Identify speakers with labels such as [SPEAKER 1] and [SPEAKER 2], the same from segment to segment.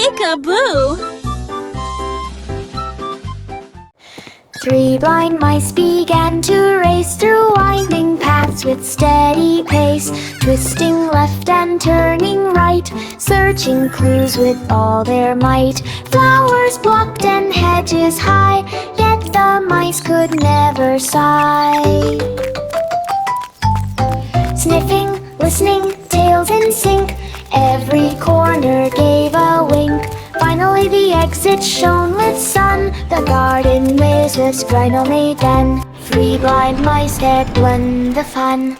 [SPEAKER 1] Peek-a-boo!
[SPEAKER 2] 3 blind mice began to race through winding paths with steady pace, twisting left and turning right, searching clues with all their might. Flowers blocked and hedges high, yet the mice could never sigh. Sniffing, listening, tails in sync, every corner gave a wink. Finally the exit shone with sun, the garden maze was finally done. 3 blind mice had won the fun.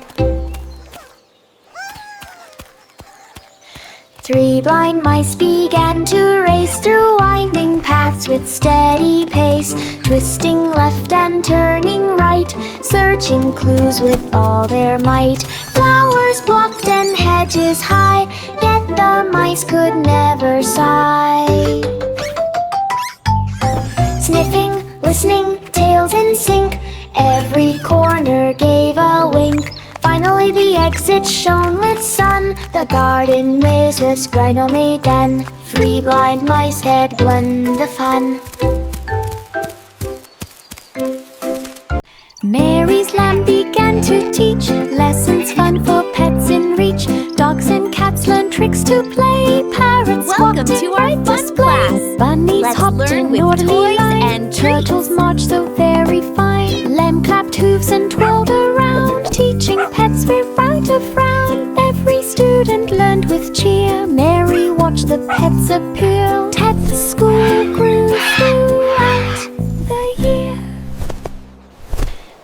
[SPEAKER 2] 3 blind mice began to race through winding paths with steady pace, twisting left and turning right, searching clues with all their might. Flowers blocked and hedges high, yet the mice could never sigh. Sniffing, listening, tails in sync, every corner gave a wink. Finally the exit shone with sun, the garden maze was finally done. 3 blind mice had won the fun. Mary's lamb began to teach lessons fun for pets in reach. Dogs and cats learn tricks to play. Parrots
[SPEAKER 1] Welcome to our fun class.
[SPEAKER 2] Bunnies
[SPEAKER 1] Let's
[SPEAKER 2] hopped
[SPEAKER 1] learn
[SPEAKER 2] in
[SPEAKER 1] with
[SPEAKER 2] orderly
[SPEAKER 1] toys
[SPEAKER 2] line.
[SPEAKER 1] and treats.
[SPEAKER 2] Turtles marched so very fine. Lamb clapped hooves and twirled around, teaching pets without a frown. Every student learned with cheer. Mary watched the pets appear. Pet school grew throughout the year.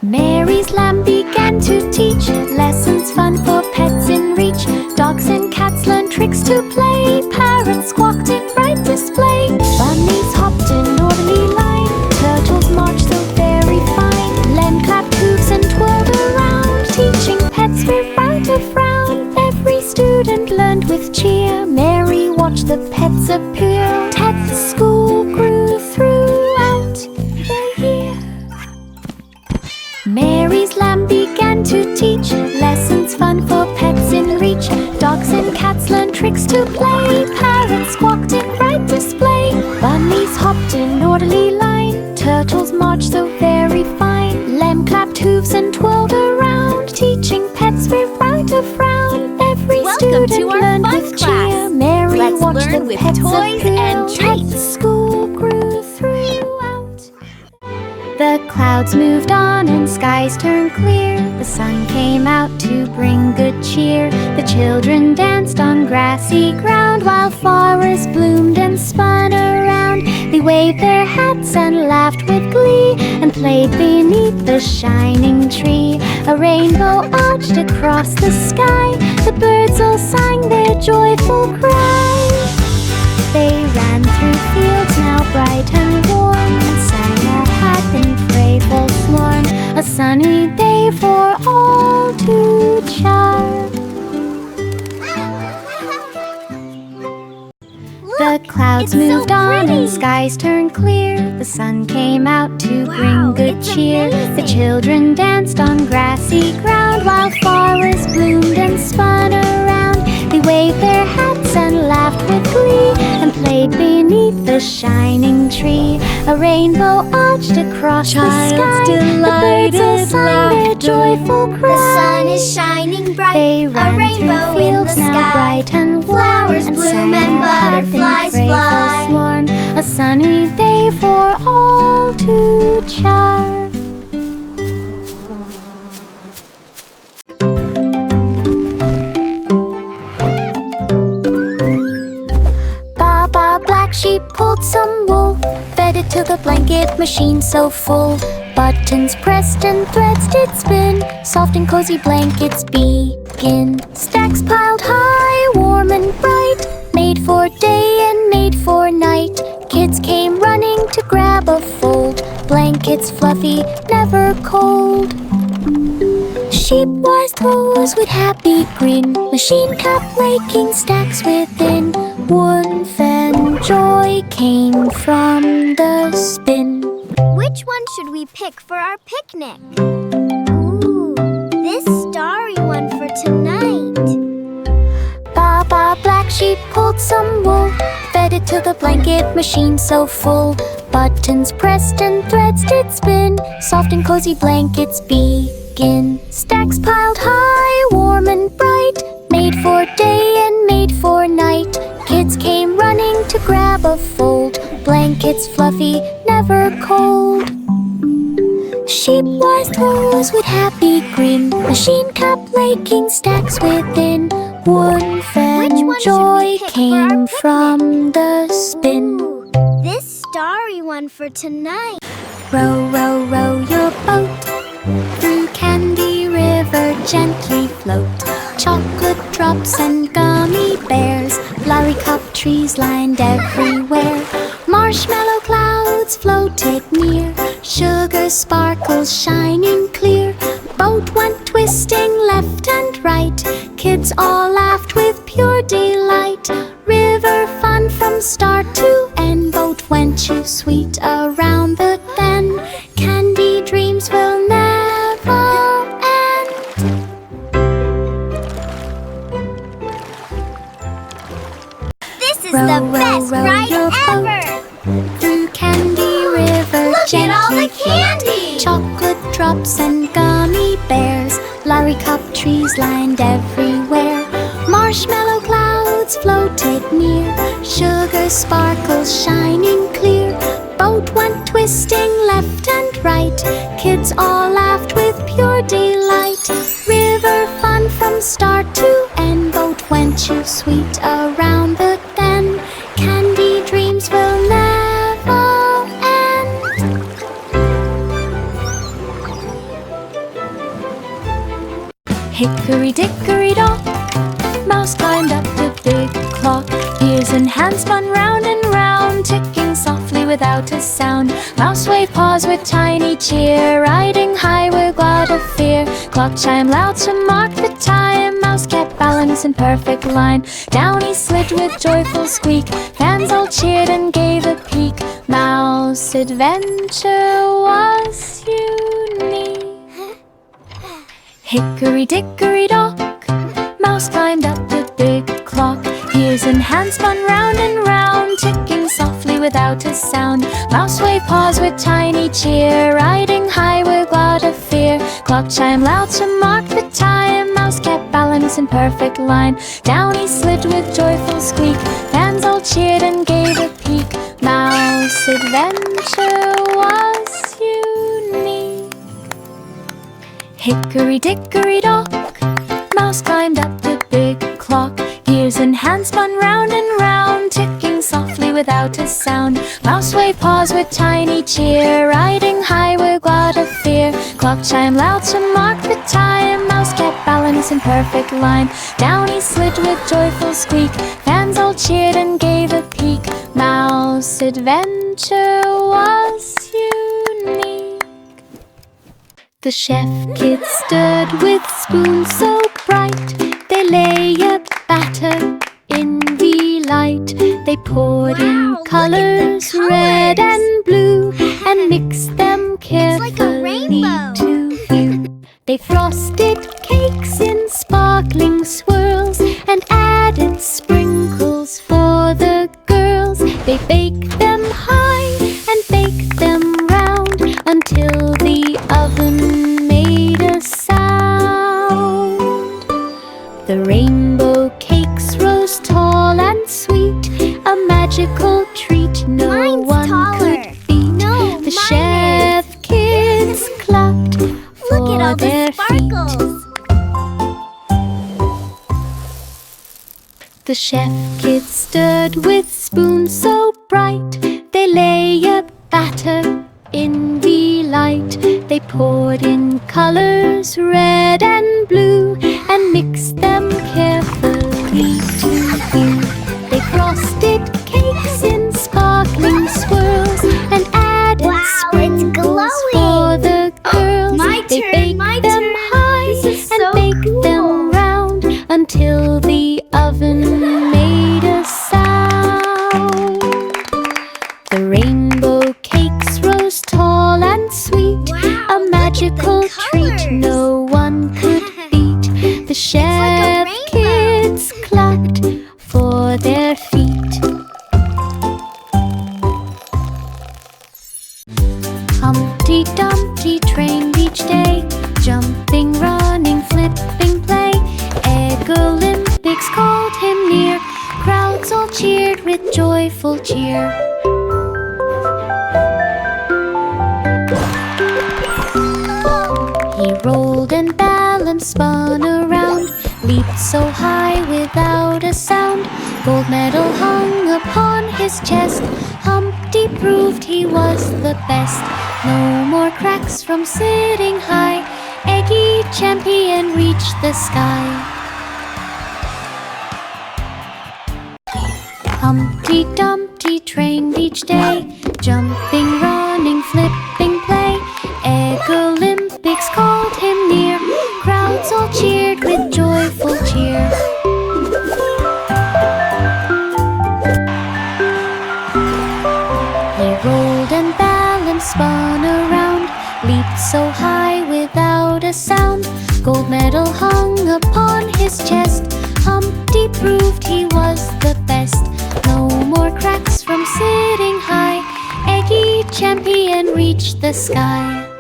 [SPEAKER 2] Mary's lamb began to teach lessons fun for pets in reach. Dogs and cats learned tricks to play. Parrots squawked in bright display. Bunnies hopped in orderly line. Turtles marched so very fine. Lamb clapped hooves and twirled around, teaching pets without a frown. Every student learned with cheer. Mary watched the pets appear. Pet school grew throughout the year. Mary's lamb began to teach lessons fun for pets in reach. Dogs and cats learned tricks to play. Parrots squawked in bright display. Bunnies hopped in orderly line. Turtles marched so very fine. Lamb clapped hooves and twirled around, teaching pets without a frown. Every
[SPEAKER 1] Welcome
[SPEAKER 2] student
[SPEAKER 1] to our
[SPEAKER 2] learned
[SPEAKER 1] fun
[SPEAKER 2] with
[SPEAKER 1] class.
[SPEAKER 2] cheer. Mary
[SPEAKER 1] Let's
[SPEAKER 2] watched
[SPEAKER 1] learn
[SPEAKER 2] the
[SPEAKER 1] with
[SPEAKER 2] pets
[SPEAKER 1] toys
[SPEAKER 2] appear.
[SPEAKER 1] and treats.
[SPEAKER 2] Pet school grew throughout. The clouds moved on and skies turned clear. The sun came out to bring good cheer. The children danced on grassy ground while flowers bloomed and spun around. They waved their hats and laughed with glee and played beneath the shining tree. A rainbow arched across the sky. The birds all sang their joyful cry. They ran through fields now bright and warm and sang a happy playful swarm. A sunny day for all to charm. The clouds moved on and skies turned clear. The sun came out to bring good cheer. The children danced on grassy ground while flowers bloomed and spun around. They waved their hats and laughed with glee and played beneath the shining tree. A rainbow arched across the sky. The birds all sang their joyful cry.
[SPEAKER 3] The sun is shining bright.
[SPEAKER 2] They
[SPEAKER 3] A
[SPEAKER 2] ran
[SPEAKER 3] rainbow
[SPEAKER 2] through
[SPEAKER 3] in the
[SPEAKER 2] fields now
[SPEAKER 3] sky.
[SPEAKER 2] bright and warm,
[SPEAKER 3] Flowers
[SPEAKER 2] and
[SPEAKER 3] bloom
[SPEAKER 2] sang
[SPEAKER 3] and
[SPEAKER 2] a happy
[SPEAKER 3] butterflies
[SPEAKER 2] playful
[SPEAKER 3] fly.
[SPEAKER 2] swarm. A sunny day for all to charm. Baba Black Sheep pulled some wool, fed it to the blanket machine so full. Buttons pressed and threads did spin, soft and cozy blankets begin. Stacks piled high, warm and bright, made for day and made for night. Kids came running to grab a fold, blankets fluffy, never cold. Sheep wise toes with happy grin, machine kept making stacks within. Warmth and joy came from the spin.
[SPEAKER 3] Which one should we pick for our picnic? Ooh, this starry one for tonight.
[SPEAKER 2] Baba Black Sheep pulled some wool, fed fed it to the blanket machine so full. Buttons pressed and threads did spin. Soft and cozy blankets begin. Stacks piled high, warm and bright, made for day and made for night. Kids came running to grab a fold. Blankets fluffy, never cold. Sheep wise toes with happy grin. Machine kept laking stacks within. Wood-fed joy came from the spin.
[SPEAKER 3] Ooh, this starry one for tonight.
[SPEAKER 2] Row, row, row your boat. Through Candy River gently float. Chocolate drops and gummy bears. Flowery cup trees lined everywhere. Marshmallow clouds floated near. Sugar sparkles shining clear. Boat went twisting left and right. Kids all laughed with pure delight. River fun from start to end. Boat went too sweet around the bend. Candy dreams will never end.
[SPEAKER 3] This is
[SPEAKER 2] Row,
[SPEAKER 3] the
[SPEAKER 2] row,
[SPEAKER 3] best
[SPEAKER 2] row
[SPEAKER 3] ride
[SPEAKER 2] your
[SPEAKER 3] ever.
[SPEAKER 2] Through Candy River
[SPEAKER 3] Look at all the
[SPEAKER 2] gently float.
[SPEAKER 3] candy.
[SPEAKER 2] Chocolate drops and gummy bears. Flowery cup trees lined everywhere. Marshmallow clouds floated near. Sugar sparkles shining clear. Boat went twisting left and right. Kids all laughed with pure delight. River fun from start to end. Boat went too sweet around the bend. Candy dreams will never end. Hickory dickory dock, Mouse climbed up the big clock. Ears and hands spun round and round, ticking softly without a sound. Mouse waved paws with tiny cheer, riding high with glad of fear. Clock chimed loud to mark the time. Mouse kept balance in perfect line. Down he slid with joyful squeak. Fans all cheered and gave a peek. Mouse adventure was unique. Hickory dickory dock, Mouse climbed up the big clock. Ears and hands spun round and round, ticking softly without a sound. Mouse waved paws with tiny cheer, riding high with glad of fear. Clock chimed loud to mark the time. Mouse kept balance in perfect line. Down he slid with joyful squeak. Fans all cheered and gave a peek. Mouse adventure was unique. Hickory dickory dock, Mouse climbed up the big clock. Ears and hands spun round and round, ticking softly without a sound. Mouse waved paws with tiny cheer, riding high with glad of fear. Clock chimed loud to mark the time. Mouse kept balance in perfect line. Down he slid with joyful squeak. Fans all cheered and gave a peek. Mouse adventure was unique. The chef kids stirred with spoons so bright. They lay a batter in delight. They poured in colors red and blue and mixed them carefully
[SPEAKER 3] like a rainbow.
[SPEAKER 2] to view. They frosted cakes in sparkling swirls and added sprinkles for the girls. They baked them high and baked them round until the oven made a sound. The rainbow cakes rose tall and sweet, a magical treat no
[SPEAKER 3] Mine's
[SPEAKER 2] one
[SPEAKER 3] taller.
[SPEAKER 2] could beat.
[SPEAKER 3] No,
[SPEAKER 2] The
[SPEAKER 3] mine
[SPEAKER 2] chef kids clapped for
[SPEAKER 3] Look at all
[SPEAKER 2] their
[SPEAKER 3] the sparkles.
[SPEAKER 2] feet. The chef kids stirred with spoons so bright. They lay a batter in delight. They poured in colors red and blue and mixed them carefully to view. They frosted cakes in sparkling swirls and added
[SPEAKER 3] Wow, it's
[SPEAKER 2] sprinkles
[SPEAKER 3] glowing.
[SPEAKER 2] for the girls.
[SPEAKER 3] My
[SPEAKER 2] They
[SPEAKER 3] turn,
[SPEAKER 2] baked
[SPEAKER 3] my
[SPEAKER 2] them
[SPEAKER 3] turn.
[SPEAKER 2] high
[SPEAKER 3] This is
[SPEAKER 2] and
[SPEAKER 3] so
[SPEAKER 2] baked
[SPEAKER 3] cool.
[SPEAKER 2] them round until the oven made a sound. The rainbow cakes rose tall and sweet,
[SPEAKER 3] Wow,
[SPEAKER 2] a magical
[SPEAKER 3] look at the
[SPEAKER 2] treat
[SPEAKER 3] colors.
[SPEAKER 2] no one could cheered with joyful cheer. He rolled and balanced, spun around, leaped so high without a sound. Gold medal hung upon his chest. Humpty proved he was the best. No more cracks from sitting high. Eggy champion reached the sky. Humpty Dumpty trained each day, jumping, running, flipping, play. Egg Olympics called him near. Crowds all cheered with joyful cheer. He rolled and balanced, spun around, leaped so high without a sound. Gold medal hung upon his chest. Humpty proved he was the best. No more cracks from sitting high. Eggy champion reached the sky.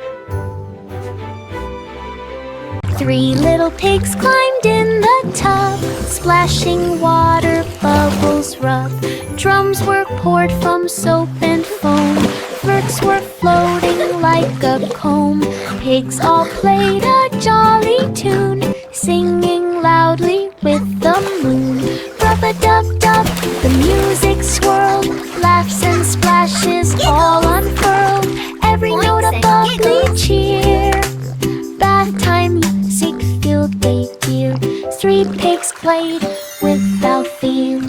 [SPEAKER 2] 3 little pigs climbed in the tub, splashing water, bubbles rub. Drums were poured from soap and foam. Flirts were floating like a comb. Pigs all played a jolly tune, singing loudly with the moon. Rub-a-dub-dub, the music swirled, laughs and splashes all unfurled. Every note a bubbly cheer. Bath time music filled the ear. 3 pigs played without fear.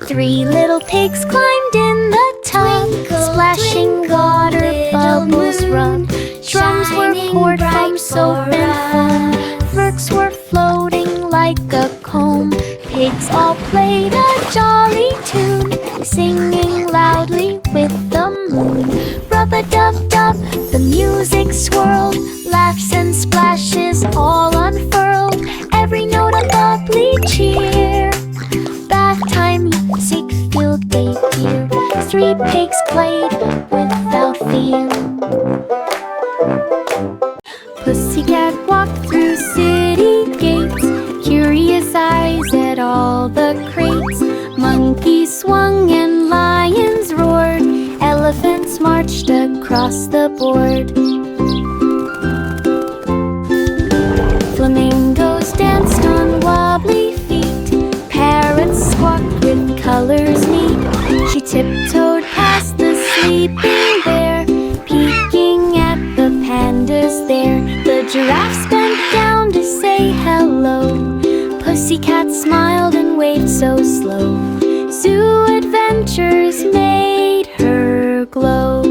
[SPEAKER 2] 3 little pigs climbed in the tub, splashing water, bubbles rub. Drums were poured from soap and foam. Flirts were floating like a comb. Pigs all played a jolly tune, singing loudly with the moon. Rub-a-dub-dub, the music swirled, laughs and splashes all unfurled. Every note a bubbly cheer. Bath time music filled the ear. 3 pigs played without fear. Pussycat walked through city gates, curious eyes at all the crates. Monkeys swung and lions roared, elephants marched across the board. Flamingos danced on wobbly feet, parrots squawked with colors neat. She tiptoed past the sleeping bear, peeking at the pandas there. The giraffes bent down to say hello. Pussycat smiled and waved so slow. Zoo adventures made her glow.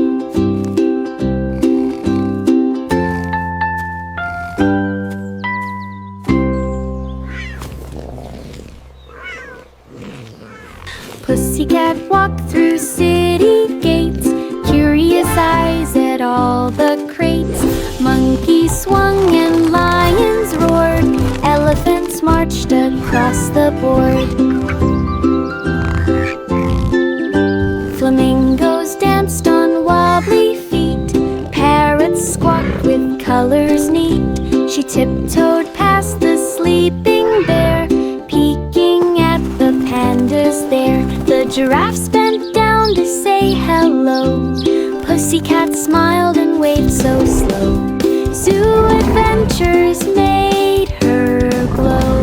[SPEAKER 2] Pussycat walked through city gates, curious eyes at all the crates. Monkeys swung and lions roared, elephants marched across the board. Flamingos danced on wobbly feet, parrots squawked with colors neat. She tiptoed past the sleeping bear, peeking at the pandas there. The giraffes bent down to say hello. Pussycat smiled and waved so slow. Zoo adventures made her glow.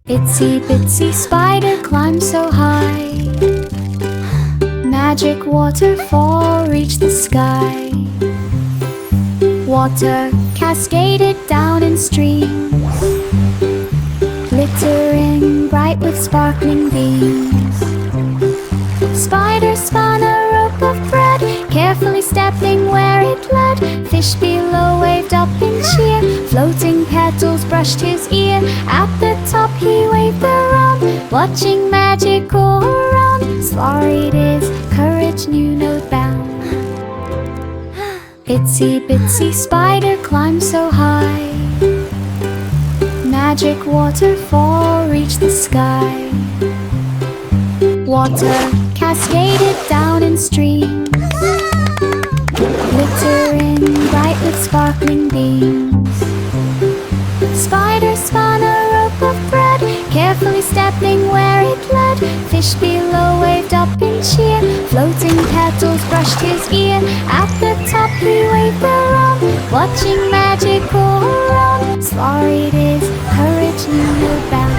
[SPEAKER 2] Itsy bitsy spider climbed so high, magic waterfall reached the sky. Water cascaded down in streams, glittering bright with sparkling beams. Spider spun a rope of thread, carefully stepping where it led. Fish below waved up in cheer, floating petals brushed his ear. At the top he waved around, watching magic go around. Slurried his courage knew no bound. Itsy bitsy spider climbed so high, magic waterfall reached the sky. Water cascaded down in streams, sparkling beams. Spider spun a rope of thread, carefully stepping where it led. Fish below waved up in cheer, floating petals brushed his ear. At the top he waved around, watching magic all around. Slurried his courage knew bound.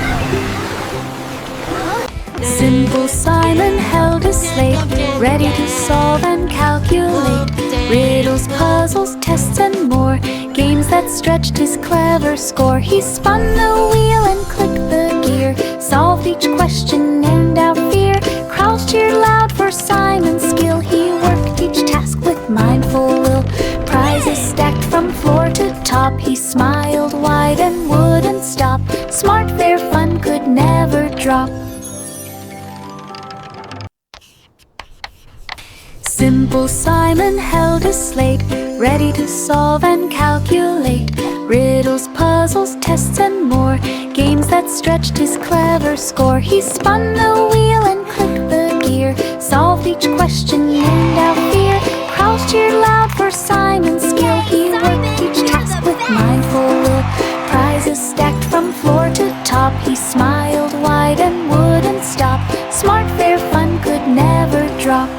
[SPEAKER 2] Simple Simon held a slate, ready to solve and calculate riddles, puzzles, tests and more, games that stretched his clever score. He spun the wheel and clicked the gear, solved each question and out fear. Crowds cheered loud for Simon's skill. He worked each task with mindful will, prizes stacked from floor to top. He smiled wide and wouldn't stop. Smart, fair fun could never drop. Simple Simon held a slate, ready to solve and calculate riddles, puzzles, tests and more, games that stretched his clever score. He spun the wheel and clicked the gear, solved each question and out fear. Crowds cheered loud for Simon's skill. He worked each task with mindful will, prizes stacked from floor to top. He smiled wide and wouldn't stop. Smart, fair fun could never drop.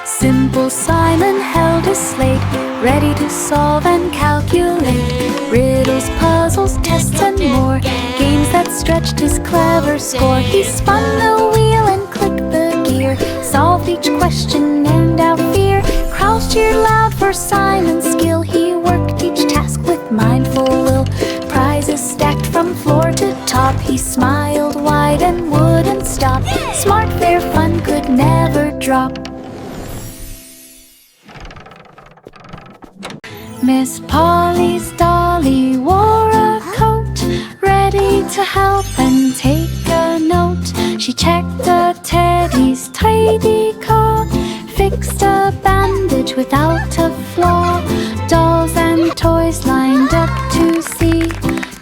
[SPEAKER 2] Simple Simon held a slate, ready to solve and calculate riddles, puzzles, tests and more, games that stretched his clever score. He spun the wheel and clicked the gear, solved each question and out fear. Crowds cheered loud for Simon's skill. He worked each task with mindful will, prizes stacked from floor to top. He smiled wide and wouldn't stop. Smart, fair fun could never drop. Miss Polly's dolly wore a coat, ready to help and take a note. She checked the teddy's tidy coat, fixed a bandage without a flaw. Dolls and toys lined up to see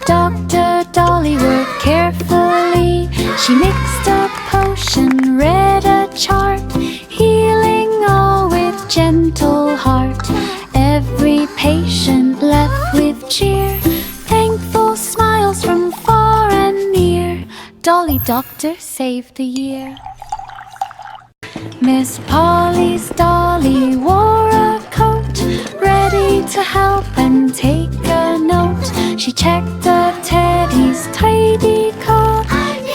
[SPEAKER 2] Dr. Dolly work carefully. She mixed a potion, read a chart, healing all with gentle heart. Every patient left with cheer, thankful smiles from far and near. Dolly Doctor saved the year. Miss Polly's dolly wore a coat, ready to help and take a note. She checked the teddy's tidy coat,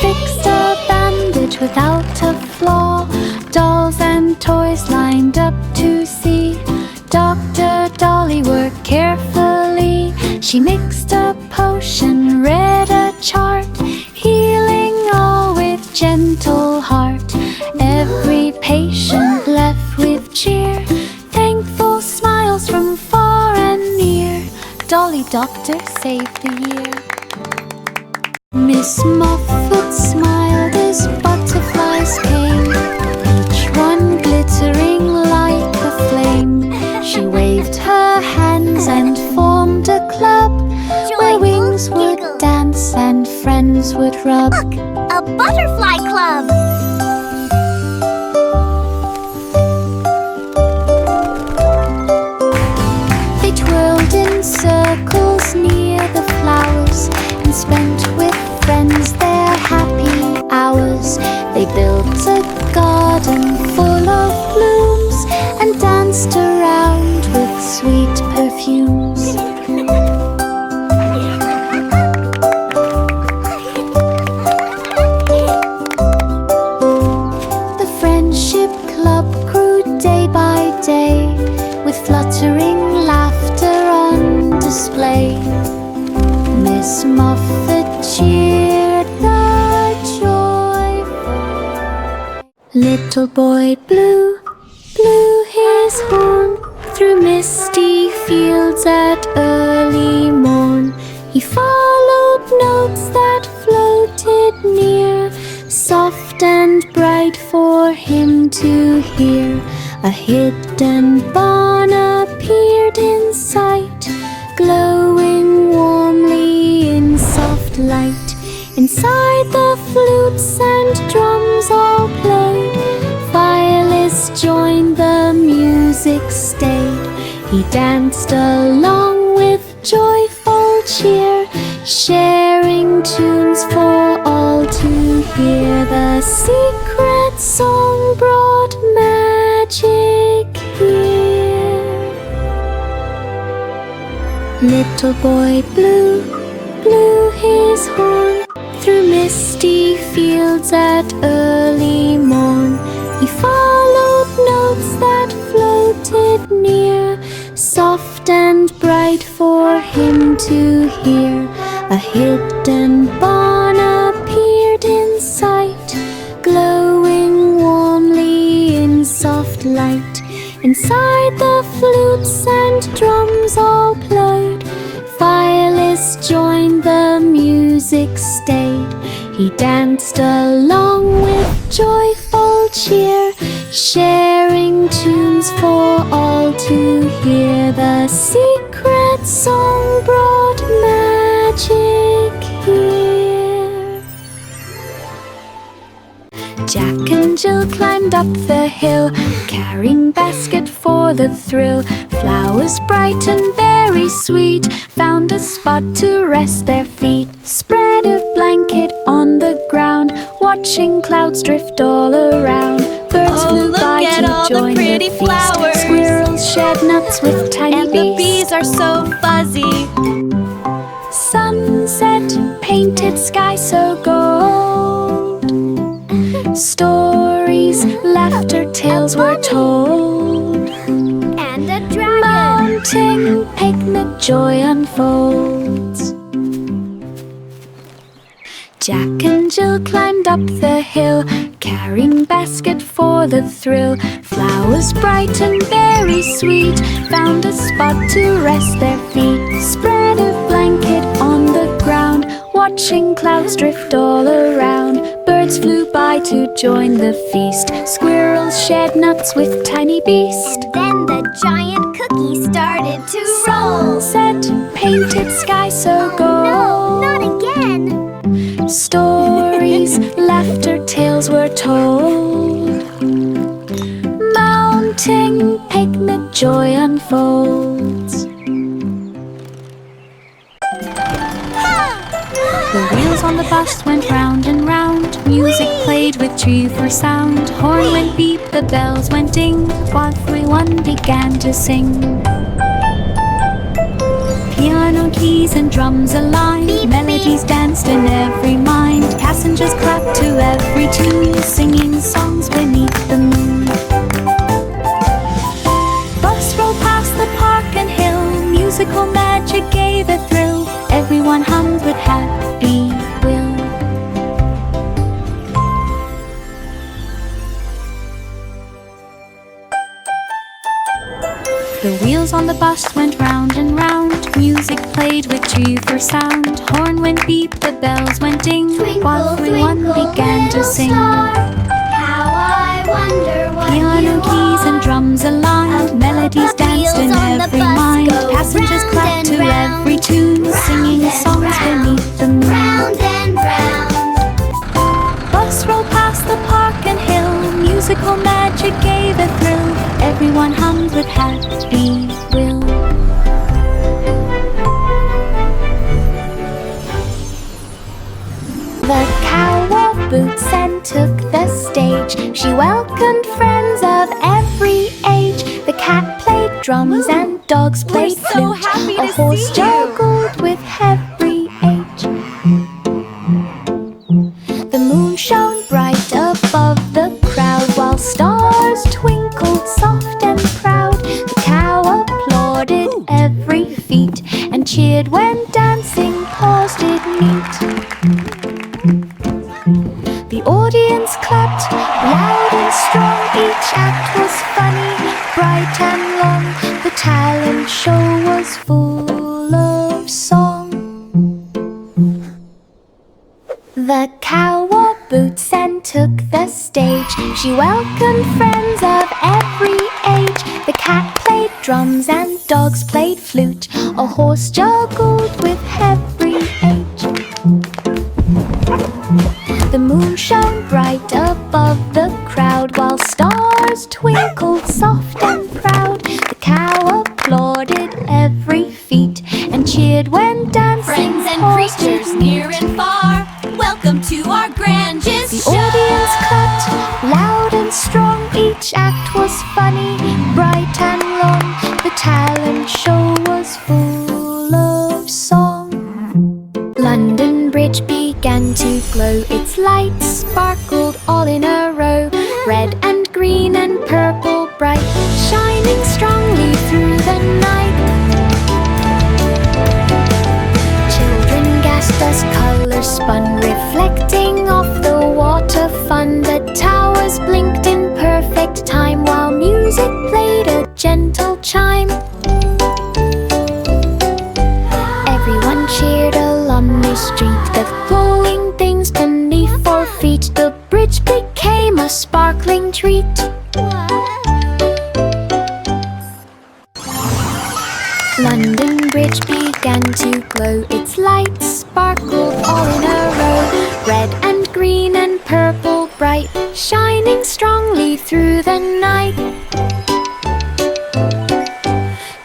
[SPEAKER 2] fixed a bandage without a flaw. Dolls and toys lined up to see Dr. Dolly worked carefully. She mixed a potion, read a chart, healing all with gentle heart. Every patient left with cheer, thankful smiles from far and near. Dolly Doctor saved the year. Miss Muffet smiled as butterflies came, each one glittering like a flame. She waved her hands and formed a club, where wings would dance and friends would rub.
[SPEAKER 3] Look, a butterfly club.
[SPEAKER 2] They twirled in circles near the flowers and spent with friends their happy hours. They built a garden full of blooms and danced around with sweet perfumes. The Friendship Club grew day by day, with fluttering laughter on display. Miss Muffet cheered the joyful. Little boy Blue blew his horn through misty fields at early morn. He followed notes that floated near, soft and bright for him to hear. A hidden barn appeared in sight, glowing warmly in soft light. Inside the flutes and drums all played, violins joined the music. He danced along with joyful cheer, sharing tunes for all to hear. The secret song brought magic here. Little boy Blue blew his horn through misty fields at early morn. He followed notes that floated near, soft and bright for him to hear. A hidden barn appeared in sight, glowing warmly in soft light. Inside the flutes and drums all played, violins joined, the music stayed. He danced along with joyful cheer, sharing tunes for all to hear. The secret song brought magic here. Jack and Jill climbed up the hill, carrying basket for the thrill. Flowers bright and very sweet found a spot to rest their feet. Spread a blanket on the ground, watching clouds drift all around. Birds flew by to join the feast.
[SPEAKER 1] Flowers.
[SPEAKER 2] Squirrels shed nuts with tiny
[SPEAKER 1] And
[SPEAKER 2] beaks.
[SPEAKER 1] the bees are so fuzzy.
[SPEAKER 2] Sunset painted sky so gold. Stories, laughter, tales were told.
[SPEAKER 3] And a dragon.
[SPEAKER 2] Mounting picnic joy unfolds. Jack and Jill climbed up the hill, carrying basket for the thrill. Flowers bright and very sweet found a spot to rest their feet. Spread a blanket on the ground, watching clouds drift all around. Birds flew by to join the feast. Squirrels shared nuts with tiny beast.
[SPEAKER 3] Then the giant cookie started to roll.
[SPEAKER 2] Sunset painted sky so
[SPEAKER 3] No,
[SPEAKER 2] gold.
[SPEAKER 3] not again.
[SPEAKER 2] Stories, laughter, tales were told. Mounting picnic joy unfolds. The wheels on the bus went round and round. Music played with cheerful sound. Horn went beep, the bells went ding, while everyone began to sing. Piano keys and drums aligned,
[SPEAKER 3] Beep,
[SPEAKER 2] melodies
[SPEAKER 3] beep.
[SPEAKER 2] danced in every mind. Passengers clapped to every tune, singing songs beneath the moon. Bus rolled past the park and hill, musical magic gave a thrill. Everyone hummed with happy will. The wheels on the bus went round and round. Music played with cheerful sound. Horn went beep, the bells went ding, while everyone began to sing.
[SPEAKER 3] How I wonder what
[SPEAKER 2] Piano
[SPEAKER 3] you
[SPEAKER 2] keys and
[SPEAKER 3] are.
[SPEAKER 2] drums aligned, melodies danced in
[SPEAKER 3] wheels on the
[SPEAKER 2] every
[SPEAKER 3] bus
[SPEAKER 2] mind.
[SPEAKER 3] go
[SPEAKER 2] Passengers
[SPEAKER 3] round
[SPEAKER 2] clapped
[SPEAKER 3] and
[SPEAKER 2] to
[SPEAKER 3] round,
[SPEAKER 2] every tune, singing
[SPEAKER 3] and
[SPEAKER 2] songs
[SPEAKER 3] round,
[SPEAKER 2] beneath the moon.
[SPEAKER 3] Round and round.
[SPEAKER 2] Bus rolled past the park and hill, musical magic gave a thrill. Everyone hummed with happy will. The cow wore boots and took the stage. She welcomed friends of every age. The cat played drums and dogs played
[SPEAKER 1] We're so
[SPEAKER 2] flute.
[SPEAKER 1] happy
[SPEAKER 2] A
[SPEAKER 1] to
[SPEAKER 2] horse
[SPEAKER 1] see you.
[SPEAKER 2] joggled with every age. The moon shone bright above the crowd, while stars twinkled soft and proud. The cow applauded every feat and cheered when dancing paws did meet. The audience clapped loud and strong. Each act was funny, bright and long. The talent show was full of song. The cow wore boots and took the stage. She welcomed friends of every age. The cat played drums and dogs played flute. A horse joggled with every age. The moon shone bright above the crowd, while stars twinkled soft and proud. The cow applauded was funny, bright and long. The talent show was full of song. London Bridge began to glow. Its lights sparkled all in a row, red and green and purple bright, shining strongly through the night. Children gasped as colors spun, reflecting off the water fun. The towers blinked in perfect time, while music played a gentle chime. Everyone cheered along the street, the glowing things beneath 4 feet. The bridge became a sparkling treat. London Bridge began to glow. Its lights sparkled all in a row, red and green and purple bright, shining strongly through the night.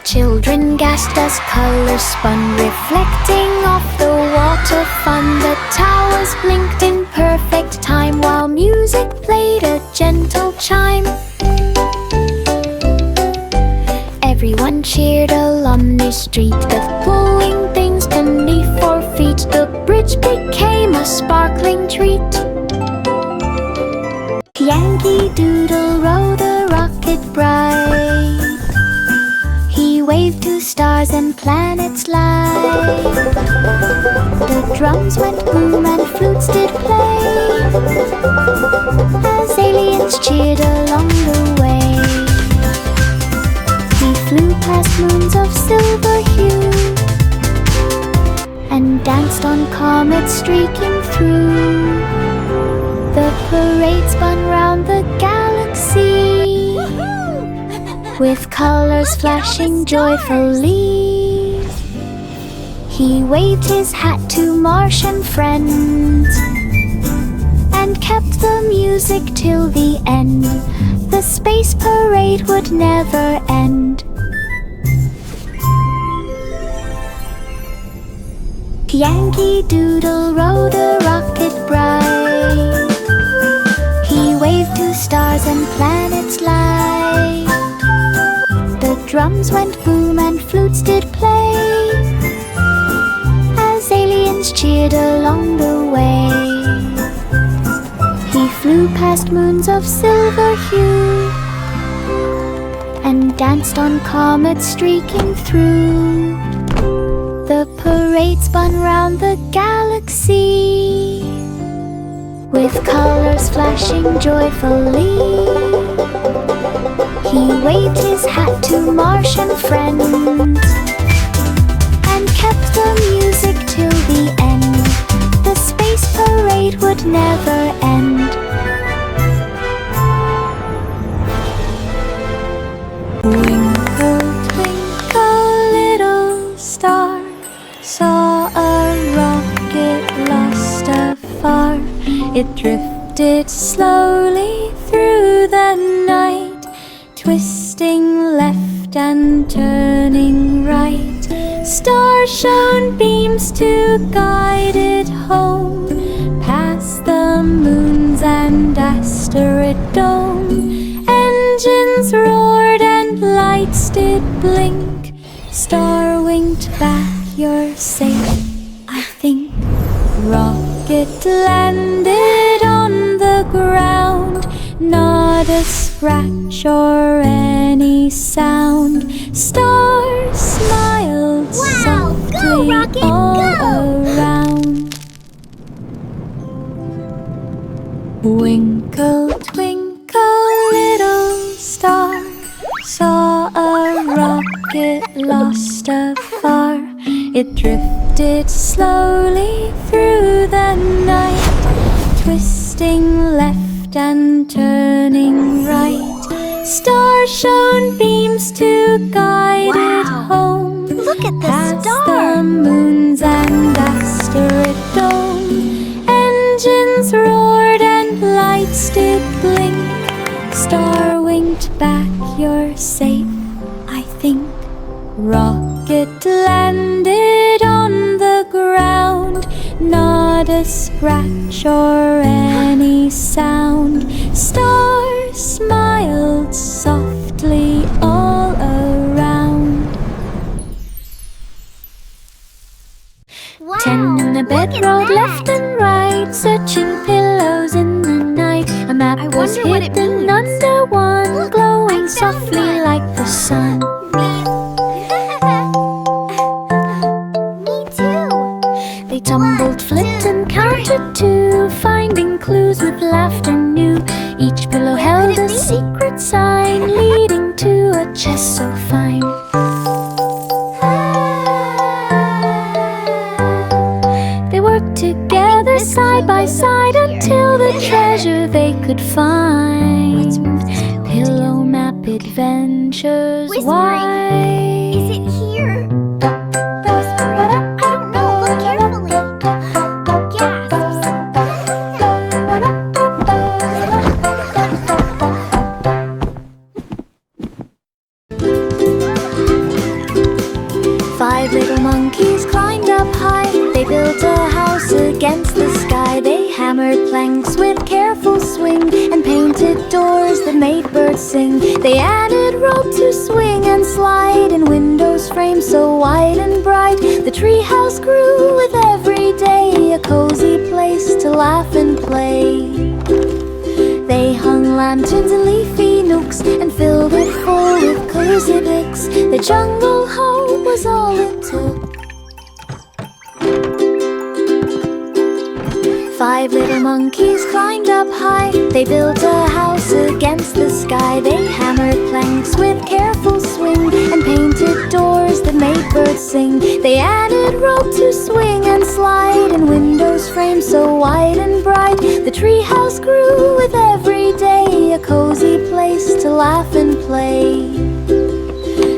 [SPEAKER 2] Children gasped as colors spun, reflecting off the water fun. The towers blinked in perfect time, while music played a gentle chime. Everyone cheered along the street, the glowing things beneath 4 feet. The bridge became a sparkling treat. Yankee Doodle rode a rocket bright. He waved to stars and planets light. The drums went boom and flutes did play, as aliens cheered along the way. He flew past moons of silver hue and danced on comets streaking through. The parade spun round the galaxy, with colors flashing joyfully. He waved his hat to Martian friends and kept the music till the end. The space parade would never end. Yankee Doodle rode a rocket bright. He waved to stars and planets light. The drums went boom and flutes did play, as aliens cheered along the way. He flew past moons of silver hue and danced on comets streaking through. The parade spun round the galaxy, with colors flashing joyfully. He waved his hat to Martian friends and kept the music till the end. The space parade would never end. Twinkle, twinkle, little star, saw a rocket lost afar. It drifted slowly through the night, twisting left and turning right. Stars shone beams to guide it home, past the moons and asteroid dome. Engines roared and lights did blink. Star winked back, you're safe, I think. Rocket landed on the ground, not a scratch or any sound. Stars smiled softly all around. Twinkle, twinkle, little star, saw a rocket lost afar. It drifted slowly through the night, twisting left and turning right. Stars shone beams to guide it home.
[SPEAKER 3] Look at the
[SPEAKER 2] past
[SPEAKER 3] star!
[SPEAKER 2] the moons and asteroid dome. Engines roared and lights did blink. Star winked back, you're safe, I think. Rocket landed on the ground, not a scratch or any sound. Stars smiled softly
[SPEAKER 1] wonder what it means.
[SPEAKER 2] Hidden under one, glowing softly like the sun.
[SPEAKER 3] Me too.
[SPEAKER 2] They tumbled, flipped, and counted two, finding clues with laughter new. Each pillow held a secret sign, leading to a chest so fine. They worked together side by side until the treasure they could find. Pillow map adventures.
[SPEAKER 3] Whispering.
[SPEAKER 2] Why?
[SPEAKER 3] Is it here? I don't know. Look carefully. Gasps. 5 little monkeys climbed up high. They built a house against the sky. They hammered planks with careful swing and painted doors that made birds sing. They added rope to swing and slide and windows framed so wide and bright. The treehouse grew with every day, a cozy place to laugh and play. They hung lanterns in leafy nooks and filled it full with cozy books. The jungle home was all it took. 5 little monkeys climbed up high. They built a house against the sky. They hammered planks with careful swing and painted doors that made birds sing. They added rope to swing and slide and windows framed so wide and bright. The treehouse grew with every day, a cozy place to laugh and play.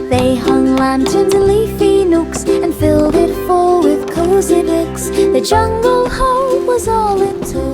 [SPEAKER 3] They hung lanterns in leafy nooks and filled it full with cozy books. The jungle home was all it took.